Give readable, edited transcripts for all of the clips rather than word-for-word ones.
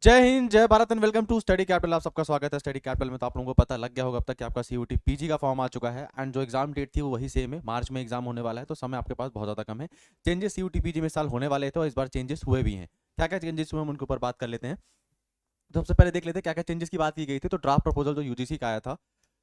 जय हिंद, जय Bharat and welcome to Study Capital. आप सबका स्वागत है स्टडी कैपिटल में। तो आप लोगों को पता लग गया होगा अब तक कि आपका सीयूटी पीजी का फॉर्म आ चुका है एंड जो एग्जाम डेट थी वो वही सेम है। मार्च में एग्जाम होने वाला है, तो समय आपके पास बहुत ज़्यादा कम है। चेंजेस सीयूटी पीजी में इस साल होने वाले थे और इस बार चेंजेस हुए भी हैं। क्या क्या चेंजेस हुए हम उनके ऊपर बात कर लेते हैं। तो सबसे पहले देख लेते हैं क्या क्या चेंजेस की बात की गई थी। तो ड्राफ्ट प्रपोजल जो यूजीसी का आया था,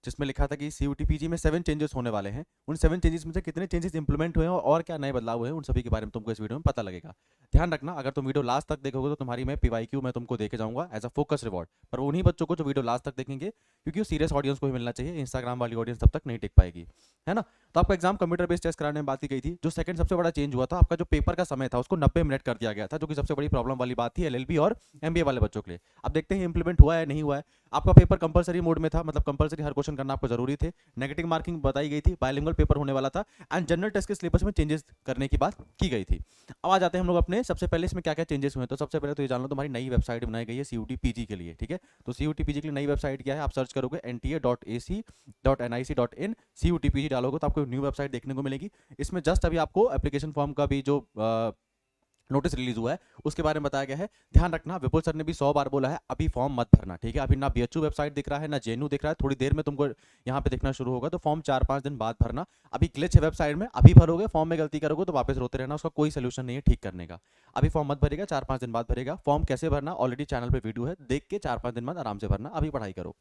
जिसमें लिखा था कि सीयूटी पीजी में 7 चेंजेस होने वाले हैं। उन 7 चेंजेस में से कितने चेंजेस इंप्लीमेंट हुए हैं और क्या नए बदलाव हुए हैं, उन सभी के बारे में तुमको इस वीडियो में पता लगेगा। ध्यान रखना, अगर तुम वीडियो लास्ट तक देखोगे तो तुम्हारी मैं पीवाईक्यू में तुमको देके जाऊंगा एज अ फोकस रिवॉर्ड। पर उन्हीं बच्चों को जो वीडियो लास्ट तक देखेंगे, क्योंकि वो सीरियस ऑडियंस को ही मिलना चाहिए, इंस्टाग्राम वाली ऑडियंस तब तक नहीं टिक पाएगी, है ना। तो आपका एग्जाम कंप्यूटर बेस्ड टेस्ट कराने में बात की गई थी। जो सेकंड सबसे बड़ा चेंज हुआ था, आपका जो पेपर का समय था उसको 90 मिनट कर दिया गया था, जो कि सबसे बड़ी प्रॉब्लम वाली बात थी एलएलबी और एमबीए वाले बच्चों के लिए। अब देखते हैं इंप्लीमेंट हुआ है नहीं हुआ है। आपका पेपर कंपलसरी मोड में था, मतलब कंपलसरी हर क्वेश्चन करना आपको जरूरी थे। नेगेटिव मार्किंग बताई गई थी, बायलिंगुअल पेपर होने वाला था एंड जनरल टेस्ट के सिलेबस में चेंजेस करने की बात की गई थी। अब आ जाते हैं हम लोग अपने सबसे पहले इसमें क्या क्या चेंजेस हुए हैं। तो सबसे पहले तो ये जान लो, तुम्हारी नई वेबसाइट बनाई गई है सीयूटी पीजी के लिए, ठीक है। तो सीयूटी पीजी के लिए नई वेबसाइट क्या है, आप सर्च करोगे nta.ac.nic.in, सीयूटी पीजी डालोगे तो आपको न्यू वेबसाइट देखने को मिलेगी। इसमें जस्ट अभी आपको एप्लीकेशन फॉर्म का भी जो नोटिस रिलीज हुआ है उसके बारे में बताया गया है। ध्यान रखना, विपुल सर ने भी 100 बार बोला है अभी फॉर्म मत भरना, ठीक है। अभी ना बीएचयू वेबसाइट दिख रहा है ना जेएनयू दिख रहा है, थोड़ी देर में तुमको यहाँ पे दिखना शुरू होगा। तो फॉर्म 4-5 दिन बाद भरना। अभी ग्लिच है वेबसाइट में, अभी भरोगे, फॉर्म में गलती करोगे तो वापस रोते रहना, उसका कोई सोल्यूशन नहीं है ठीक करने का। अभी फॉर्म मत भरेगा, 4-5 दिन बाद भरेगा। फॉर्म कैसे भरना ऑलरेडी चैनल पर वीडियो है, देख के 4-5 दिन बाद आराम से भरना, अभी पढ़ाई करो।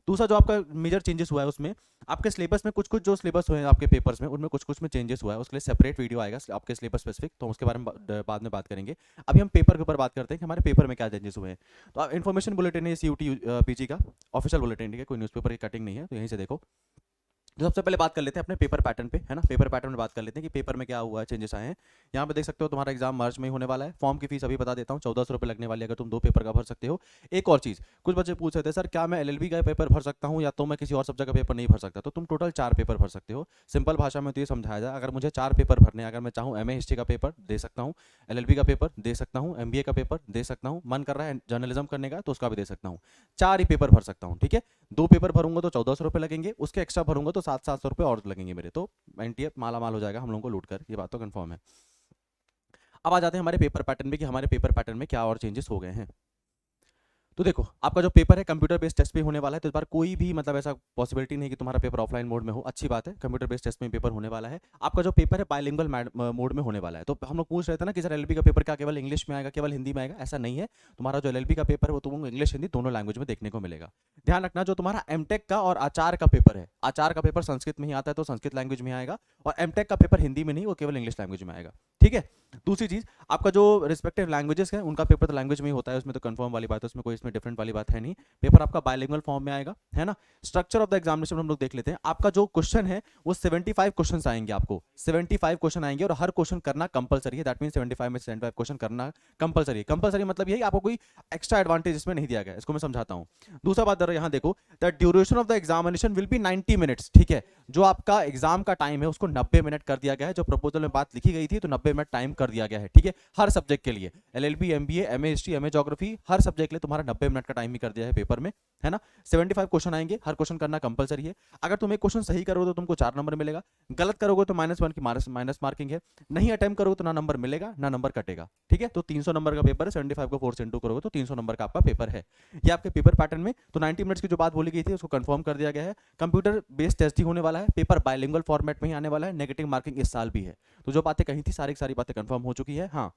दूसरा जो आपका मेजर चेंजेस हुआ है उसमें आपके सिलेबस में कुछ कुछ जो सिलेबस हुए हैं आपके पेपर्स में, उनमें कुछ कुछ में चेंजेस हुआ है। उसके लिए सेपरेट वीडियो आएगा आपके सिलेबस स्पेसिफिक, तो उसके बारे में बाद में बात करेंगे। अभी हम पेपर के ऊपर बात करते हैं कि हमारे पेपर में क्या चेंजेस हुए हैं। तो इन्फॉर्मेशन बुलेटिन है सीयूटी पीजी का ऑफिशियल बुलेटिन, ठीक है, कोई न्यूज़पेपर की कटिंग नहीं है, तो यहीं से देखो। तो सबसे पहले बात कर लेते हैं अपने पेपर पैटर्न पे, है ना। पेपर पैटर्न में बात कर लेते हैं कि पेपर में क्या हुआ है, चेंजेस आए हैं। यहाँ पे देख सकते हो तुम्हारा एग्जाम मार्च में ही होने वाला है। फॉर्म की फीस अभी बता देता हूँ, 1400 रुपये लगने वाली है अगर तुम 2 पेपर का भर सकते हो। एक और चीज़, कुछ बच्चे पूछ रहे थे सर क्या मैं एलएलबी का पेपर भर सकता हूँ या तो मैं किसी और सब्जेक्ट का पेपर नहीं भर सकता। तो तुम टोटल 4 पेपर भर सकते हो। सिंपल भाषा में तो ये समझाया जाए, अगर मुझे 4 पेपर भरने, अगर मैं चाहूँ एमए हिस्ट्री का पेपर दे सकता हूँ, एलएलबी का पेपर दे सकता हूँ, एमबीए का पेपर दे सकता हूँ, मन कर रहा है जर्नलिज्म करने का तो उसका भी दे सकता हूँ। 4 ही पेपर भर सकता हूँ, ठीक है। 2 पेपर भरूंगा तो 1400 रुपये लगेंगे, उसके एक्स्ट्रा भरूंगा तो 700-700 रुपये और लगेंगे मेरे। तो एनटीए माला माल हो जाएगा हम लोगों को लूट कर, ये बात तो कंफर्म है। अब आ जाते हैं हमारे पेपर पैटर्न में कि हमारे पेपर पैटर्न में क्या और चेंजेस हो गए हैं। तो देखो, आपका जो पेपर है कंप्यूटर बेस्ड टेस्ट पे होने वाला है। तो इस बार कोई भी मतलब ऐसा पॉसिबिलिटी नहीं कि तुम्हारा पेपर ऑफलाइन मोड में हो, अच्छी बात है, कंप्यूटर बेस्ड टेस्ट में पेपर होने वाला है। आपका जो पेपर है बायलिंगुअल मोड में होने वाला है। तो हम लोग पूछ रहे थे ना कि सर एलएलबी का पेपर क्या केवल इंग्लिश में आएगा, केवल हिंदी में आएगा, ऐसा नहीं है। तुम्हारा जो एलएलबी का पेपर है वो तुमको इंग्लिश हिंदी दोनों लैंग्वेज में देखने को मिलेगा। ध्यान रखना, जो तुम्हारा एमटेक का और आचार का पेपर है, आचार का पेपर संस्कृत में ही आता है तो संस्कृत लैंग्वेज में आएगा, और एमटेक का पेपर हिंदी में नहीं, वो केवल इंग्लिश लैंग्वेज में आएगा, ठीक है। दूसरी चीज, आपका जो रिस्पेक्टिव लैंग्वेजेस है उनका पेपर तो लैंग्वेज में ही होता है, उसमें तो कंफर्म वाली बात है, उसमें कोई इसमें डिफरेंट वाली बात है नहीं। पेपर आपका बायलिंगुअल फॉर्म में आएगा, है ना। स्ट्रक्चर ऑफ द एग्जामिनेशन हम लोग देख लेते हैं। आपका जो क्वेश्चन है वो 75 क्वेश्चन आएंगे, आपको 75 क्वेश्चन आएंगे और हर क्वेश्चन करना कंपलसरी है। दैट मीन 75 में 75 क्वेश्चन करना कंपलसरी है। कंपलसरी मतलब यही, आपको कोई एक्स्ट्रा एडवांटेज इसमें नहीं दिया गया, इसको मैं समझाता हूँ। दूसरा बात जरा यहाँ देखो, the duration of the examination will be 90 minutes, ठीक है। जो आपका एग्जाम का टाइम है उसको 90 मिनट कर दिया गया है। जो प्रपोजल में बात लिखी गई थी तो 90 मिनट टाइम कर दिया गया है, ठीक है। हर सब्जेक्ट के लिए, LLB, MBA, MA history, MA geography, हर सब्जेक्ट के लिए तुम्हारा 90 मिनट का टाइम ही कर दिया है पेपर में, है ना। 75 क्वेश्चन आएंगे, हर क्वेश्चन करना कंपलसरी है। अगर तुम एक क्वेश्चन सही करोगे तो तुमको 4 नंबर मिलेगा, गलत करोगे तो -1 की माइनस मार्किंग है, नहीं अटेम्प्ट करोगे तो ना नंबर मिलेगा ना नंबर कटेगा, ठीक है। तो 300 नंबर का पेपर है, 75 को 4 से इंटू करोगे तो 300 नंबर का आपका पेपर है। ये आपके पेपर पैटर्न में तो 90 मिनट्स की जो बात बोली गई थी उसको कंफर्म कर दिया गया है। कंप्यूटर बेस्ड टेस्ट ही होने वाला है, पेपर बायलिंगुअल फॉर्मेट में ही आने वाला है, नेगेटिव मार्किंग इस साल भी है। तो जो बातें कही थी सारी की सारी बातें कंफर्म हो चुकी है। हाँ,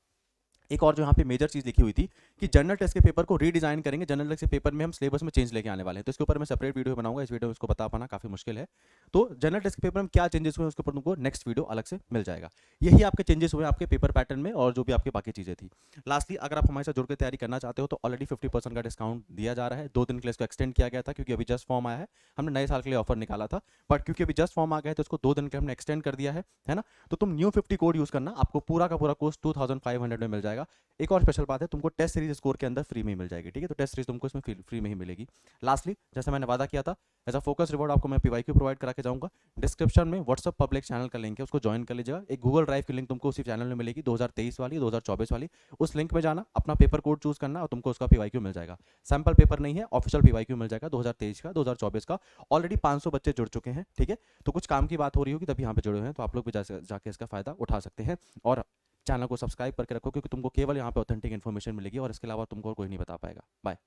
एक और जो यहाँ पे मेजर चीज लिखी हुई थी कि जनरल टेस्ट के पेपर को रीडिजाइन करेंगे, जनरल टेस्ट के पेपर में हम सिलेबस में चेंज लेके आने वाले हैं। तो इसके ऊपर मैं सेपरेट वीडियो बनाऊंगा, इस वीडियो में इसको बता पाना काफी मुश्किल है। तो जनरल टेस्ट के पेपर में क्या चेंजेस हुए उसके ऊपर तुमको नेक्स्ट वीडियो अलग से मिल जाएगा। यही आपके चेंजेस हुए आपके पेपर पैटर्न में और जो भी आपकी बाकी चीजें थी। लास्टली, अगर आप हमारे साथ जुड़ के तैयारी करना चाहते हो तो ऑलरेडी 50% का डिस्काउंट दिया जा रहा है। 2 दिन के लिए इसको एक्सटेंड किया गया था क्योंकि अभी जस्ट फॉर्म आया है, हमने नए साल के लिए ऑफर निकाला था, बट क्योंकि अभी जस्ट फॉर्म आ गया है तो उसको 2 दिन के हमने एक्सटेंड कर दिया है ना। तो तुम न्यू 50 कोड यूज करना, आपको पूरा का पूरा कोर्स 2500 में मिल जाएगा। एक और स्पेशल बात है, तुमको टेस्ट सीरीज स्कोर के अंदर फ्री में ही मिल जाएगी, ठीक है। तो टेस्ट सीरीज तुमको इसमें फ्री में ही मिलेगी। लास्टली, जैसे मैंने वादा किया था, एज अ फोकस रिवॉर्ड आपको मैं पीवाईक्यू प्रोवाइड करा के जाऊंगा। डिस्क्रिप्शन में व्हाट्सअप पब्लिक चैनल का लिंक है, उसको ज्वाइन कर लीजिएगा। एक गूगल ड्राइव की लिंक तुमको उसी चैनल में मिलेगी, 2023 वाली, 2024 वाली। उस लिंक में जाना, अपना पेपर कोड चूज करना और तुमको उसका पीवाईक्यू मिल जाएगा। सैंपल पेपर नहीं है, ऑफिशियल पीवाईक्यू मिल जाएगा 2023 का, 2024 का। ऑलरेडी 500 बच्चे जुड़ चुके हैं, ठीक है। तो कुछ काम की बात हो रही होगी तभी यहाँ पे जुड़े हुए हैं, तो आप लोग भी जाके इसका फायदा उठा सकते हैं। और चैनल को सब्सक्राइब करके रखो, क्योंकि तुमको केवल यहाँ पे ऑथेंटिक इन्फॉर्मेशन मिलेगी और इसके अलावा तुमको और कोई नहीं बता पाएगा। बाय।